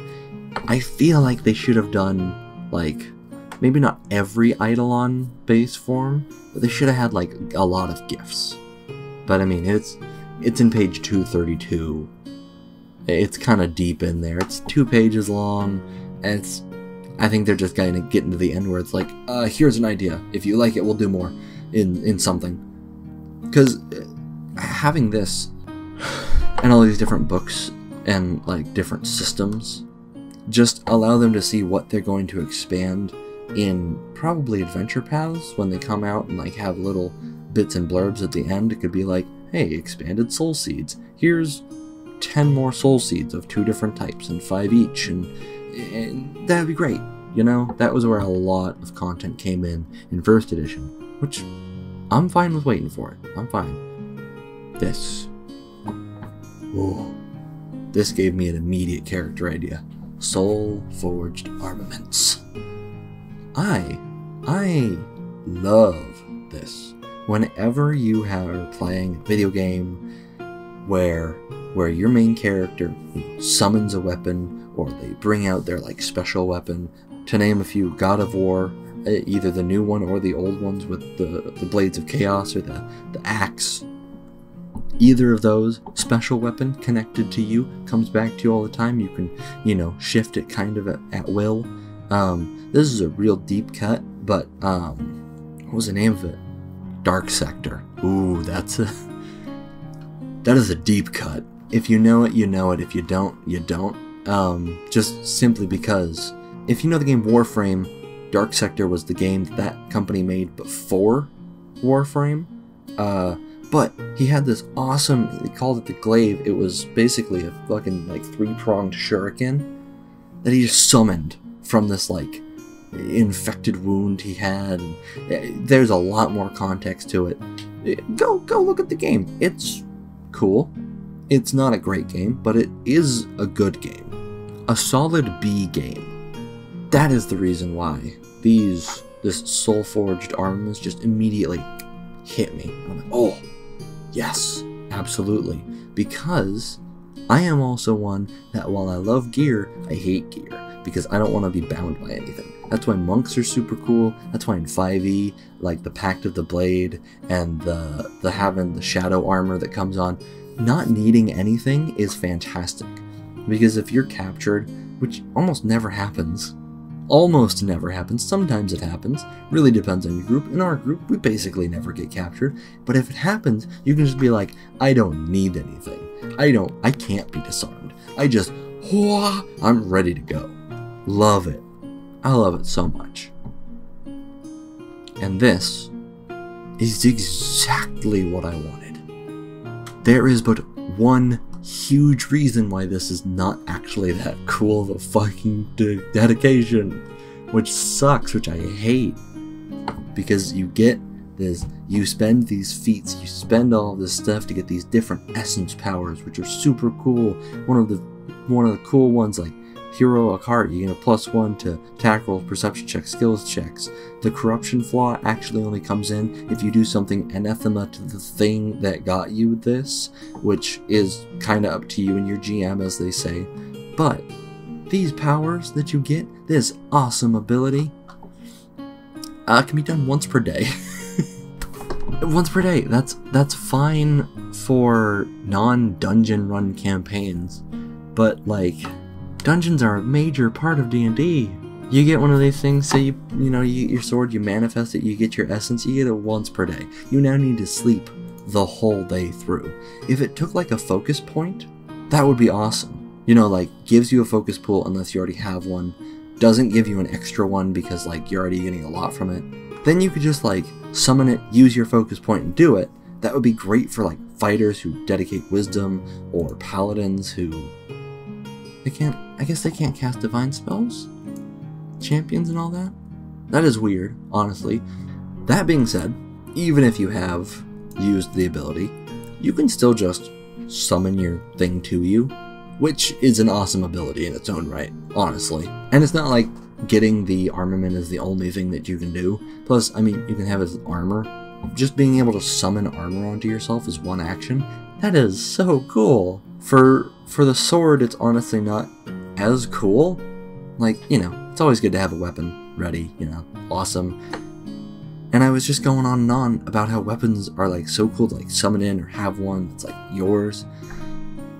I feel like they should have done, like, maybe not every Eidolon base form, but they should have had, like, a lot of gifts. But I mean, it's in page 232. It's kind of deep in there. It's 2 pages long, and I think they're just gonna get into the end where it's like, here's an idea. If you like it, we'll do more in something. Because having this and all these different books and like different systems just allow them to see what they're going to expand in probably adventure paths when they come out and like have little bits and blurbs at the end. It could be like, hey, expanded soul seeds. Here's 10 more soul seeds of 2 different types and 5 each, and that'd be great. You know, that was where a lot of content came in first edition, which I'm fine with waiting for it. I'm fine. This. Whoa. This gave me an immediate character idea. Soul Forged Armaments. I love this. Whenever you are playing a video game where your main character summons a weapon, or they bring out their like special weapon, to name a few, God of War, either the new one or the old ones with the Blades of Chaos or the axe. Either of those, special weapon connected to you, comes back to you all the time. You can, you know, shift it kind of at will. This is a real deep cut, but what was the name of it? Dark Sector. Ooh, that is a deep cut. If you know it, you know it. If you don't, you don't. Just simply because if you know the game Warframe, Dark Sector was the game that company made before Warframe. But he had this awesome, he called it the glaive. It was basically a fucking like 3-pronged shuriken that he just summoned from this like infected wound he had. And there's a lot more context to it. Go look at the game. It's cool. It's not a great game, but it is a good game. A solid B game. That is the reason why this Soul Forged Armaments just immediately hit me. I'm like, oh, yes, absolutely. Because I am also one that while I love gear, I hate gear. Because I don't want to be bound by anything. That's why monks are super cool. That's why in 5e, like the Pact of the Blade and the having the shadow armor that comes on, not needing anything is fantastic. Because if you're captured, which almost never happens, sometimes it happens, really depends on your group. In our group, we basically never get captured, but if it happens, you can just be like, I don't need anything. I can't be disarmed. I'm ready to go. Love it. I love it so much. And this is exactly what I wanted. There is but one huge reason why this is not actually that cool of a fucking dedication, which sucks, which I hate, because you get this, you spend these feats, you spend all this stuff to get these different essence powers, which are super cool. One of the cool ones, like Heroic Heart, you get a +1 to attack rolls, perception checks, skills checks. The corruption flaw actually only comes in if you do something anathema to the thing that got you this, which is kind of up to you and your GM, as they say. But these powers that you get, this awesome ability, can be done once per day. Once per day. That's fine for non-dungeon run campaigns, but like, dungeons are a major part of D&D. You get one of these things, say you get your sword, you manifest it, you get your essence, you get it once per day. You now need to sleep the whole day through. If it took like a focus point, that would be awesome. You know, like, gives you a focus pool unless you already have one, doesn't give you an extra one because like you're already getting a lot from it. Then you could just like summon it, use your focus point and do it. That would be great for like fighters who dedicate wisdom, or paladins who I guess they can't cast divine spells? Champions and all that? That is weird, honestly. That being said, even if you have used the ability, you can still just summon your thing to you, which is an awesome ability in its own right, honestly. And it's not like getting the armament is the only thing that you can do. Plus, I mean, you can have his armor. Just being able to summon armor onto yourself is one action. That is so cool. For the sword, it's honestly not as cool. Like, you know, it's always good to have a weapon ready, you know, awesome. And I was just going on and on about how weapons are like so cool to like summon in or have one that's like yours.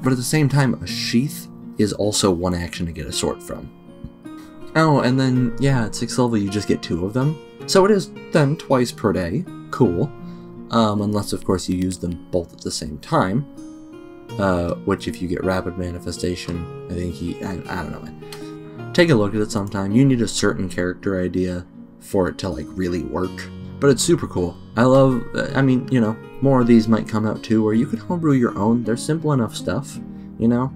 But at the same time, a sheath is also one action to get a sword from. Oh, and then, yeah, at 6th level you just get 2 of them. So it is then twice per day. Cool. Unless, of course, you use them both at the same time. Which, if you get Rapid Manifestation, I think I don't know, man. Take a look at it sometime. You need a certain character idea for it to, like, really work. But it's super cool. I mean, you know, more of these might come out too, where you could homebrew your own. They're simple enough stuff, you know?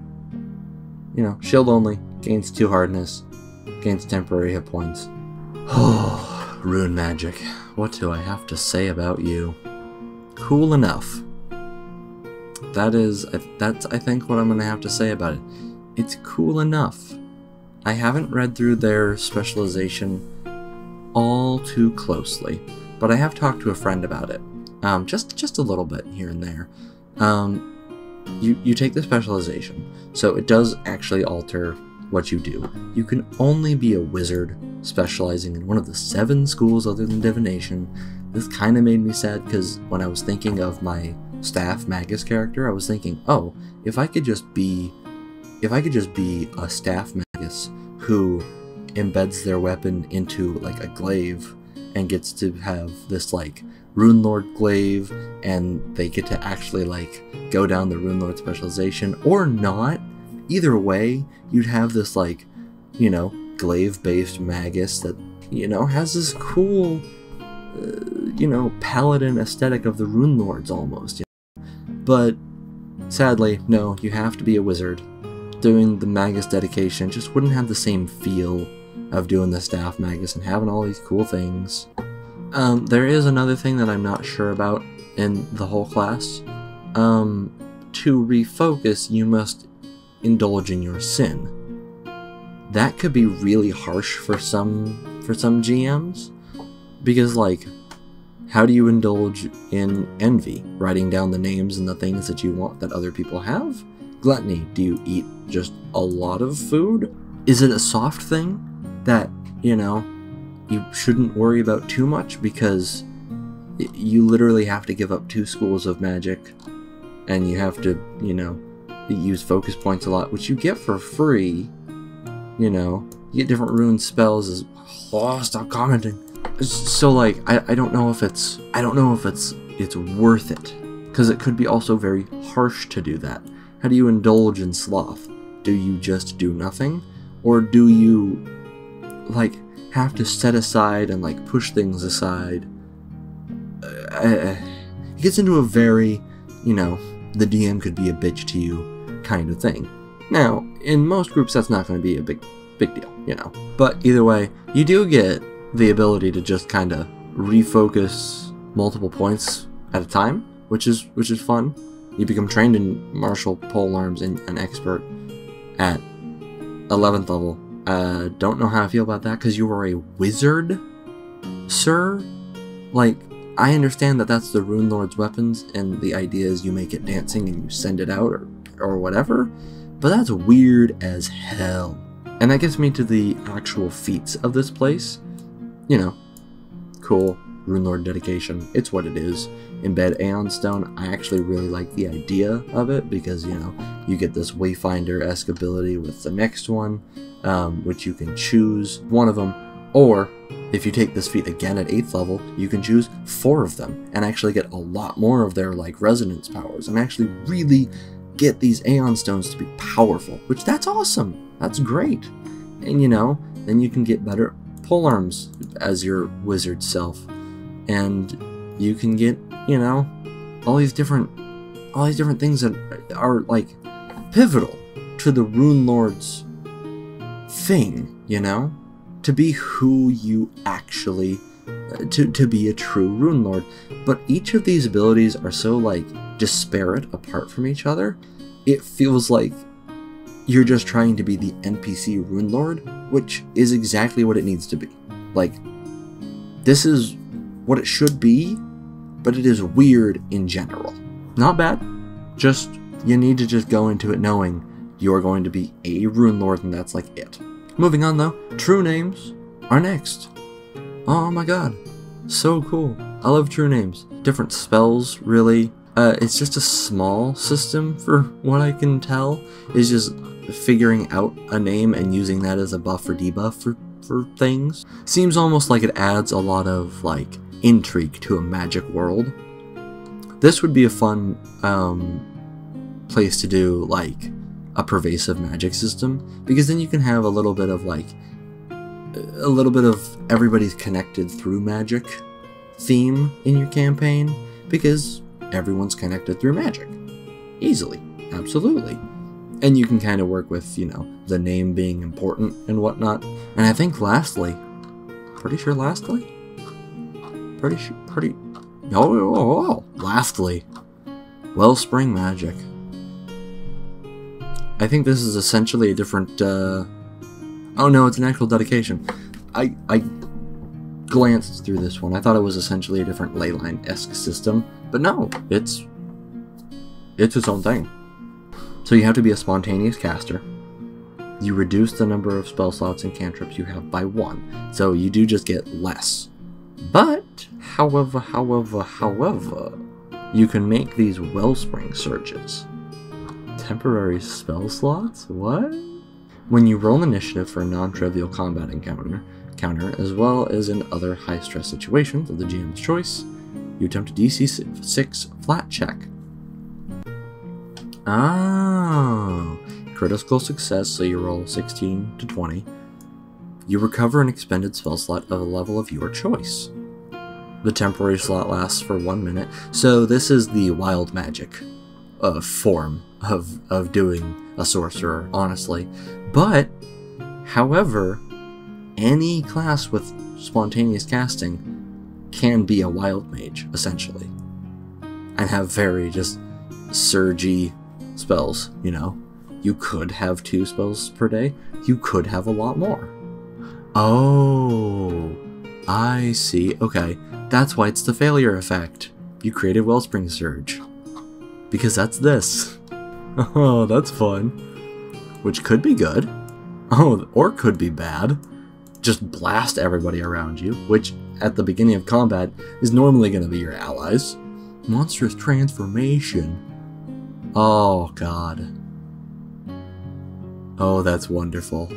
You know, shield only, gains 2 hardness, gains temporary hit points. Oh, rune magic. What do I have to say about you? Cool enough. That's, I think, what I'm gonna have to say about it. It's cool enough. I haven't read through their specialization all too closely, but I have talked to a friend about it. Just a little bit here and there. You take the specialization, so it does actually alter what you do. You can only be a wizard specializing in one of the 7 schools other than divination. This kind of made me sad because when I was thinking of my staff magus character, I was thinking, oh, if I could just be a staff magus who embeds their weapon into like a glaive and gets to have this like Rune Lord glaive, and they get to actually like go down the Rune Lord specialization or not. Either way, you'd have this like, you know, glaive based magus that, you know, has this cool you know, paladin aesthetic of the Rune Lords almost, you know? But sadly, no, you have to be a wizard. Doing the magus dedication just wouldn't have the same feel of doing the staff magus and having all these cool things. There is another thing that I'm not sure about in the whole class. To refocus, you must indulge in your sin. That could be really harsh for some GMs, because like, how do you indulge in envy? Writing down the names and the things that you want that other people have? Gluttony, do you eat just a lot of food? Is it a soft thing that, you know, you shouldn't worry about too much because you literally have to give up 2 schools of magic and you have to, you know, use focus points a lot, which you get for free. You know, you get different rune spells as, oh, stop commenting. So like, I don't know if it's worth it, because it could be also very harsh to do that. How do you indulge in sloth? Do you just do nothing? Or do you, like, have to set aside and, like, push things aside? It gets into a very, you know, the DM could be a bitch to you kind of thing. Now, in most groups, that's not going to be a big deal, you know. But either way, you do get the ability to just kind of refocus multiple points at a time, which is fun. You become trained in martial pole arms and an expert at 11th level. Don't know how I feel about that, because you are a wizard, sir. Like, I understand that that's the Rune Lord's weapons, and the idea is you make it dancing and you send it out, or whatever, but that's weird as hell. And that gets me to the actual feats of this place. You know, cool, Rune Lord dedication, it's what it is. Embed Aeon Stone, I actually really like the idea of it, because, you know, you get this Wayfinder-esque ability with the next one, which you can choose one of them, or if you take this feat again at 8th level, you can choose 4 of them, and actually get a lot more of their, like, resonance powers, and actually really get these Aeon Stones to be powerful, which that's awesome, that's great. And, you know, then you can get better polearms as your wizard self, and you can get, you know, all these different things that are, like, pivotal to the Rune Lord's thing, you know? To be who you actually, to be a true Rune Lord. But each of these abilities are so, like, disparate apart from each other, it feels like you're just trying to be the NPC Rune Lord, which is exactly what it needs to be. Like, this is what it should be, but it is weird in general. Not bad, just, you need to just go into it knowing you are going to be a Rune Lord, and that's like it. Moving on though, true names are next. Oh my god, so cool. I love true names. Different spells, really. It's just a small system for what I can tell. It's just figuring out a name and using that as a buff or debuff for things. Seems almost like it adds a lot of, like, intrigue to a magic world. This would be a fun place to do, like, a pervasive magic system, because then you can have a little bit of, like, a little bit of everybody's connected through magic theme in your campaign, because everyone's connected through magic. Easily. Absolutely. And you can kind of work with, you know, the name being important and whatnot. And I think lastly, lastly, Wellspring Magic. I think this is essentially a different, oh no, it's an actual dedication. I glanced through this one. I thought it was essentially a different leyline-esque system, but no, it's its own thing. So you have to be a spontaneous caster. You reduce the number of spell slots and cantrips you have by 1, so you do just get less. But, however, you can make these Wellspring Surges. Temporary spell slots? What? When you roll initiative for a non-trivial combat encounter, as well as in other high-stress situations of the GM's choice, you attempt a DC 6 flat check. Oh, critical success, so you roll 16 to 20. You recover an expended spell slot of a level of your choice. The temporary slot lasts for 1 minute, so this is the wild magic form of doing a sorcerer, honestly. But, however, any class with spontaneous casting can be a wild mage, essentially, and have very just surgy spells, you know. You could have 2 spells per day, you could have a lot more. Oh, I see. Okay, that's why it's the failure effect. You created Wellspring Surge. Because that's this. Oh, that's fun. Which could be good. Oh, or could be bad. Just blast everybody around you, which at the beginning of combat is normally going to be your allies. Monstrous Transformation. Oh, God. Oh, that's wonderful.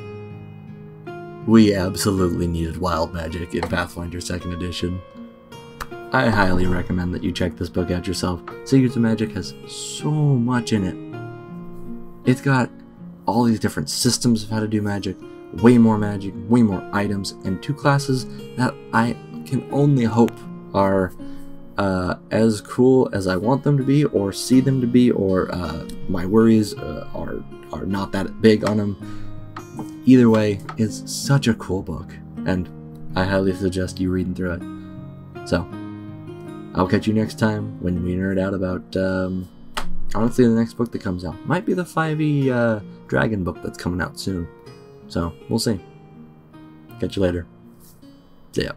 We absolutely needed wild magic in Pathfinder 2nd Edition. I highly recommend that you check this book out yourself. Secrets of Magic has so much in it. It's got all these different systems of how to do magic, way more items, and 2 classes that I can only hope are as cool as I want them to be, or see them to be, or my worries are not that big on them. Either way, it's such a cool book, and I highly suggest you reading through it. So, I'll catch you next time when we nerd out about, honestly, the next book that comes out. Might be the 5e dragon book that's coming out soon. So, we'll see. Catch you later. See ya.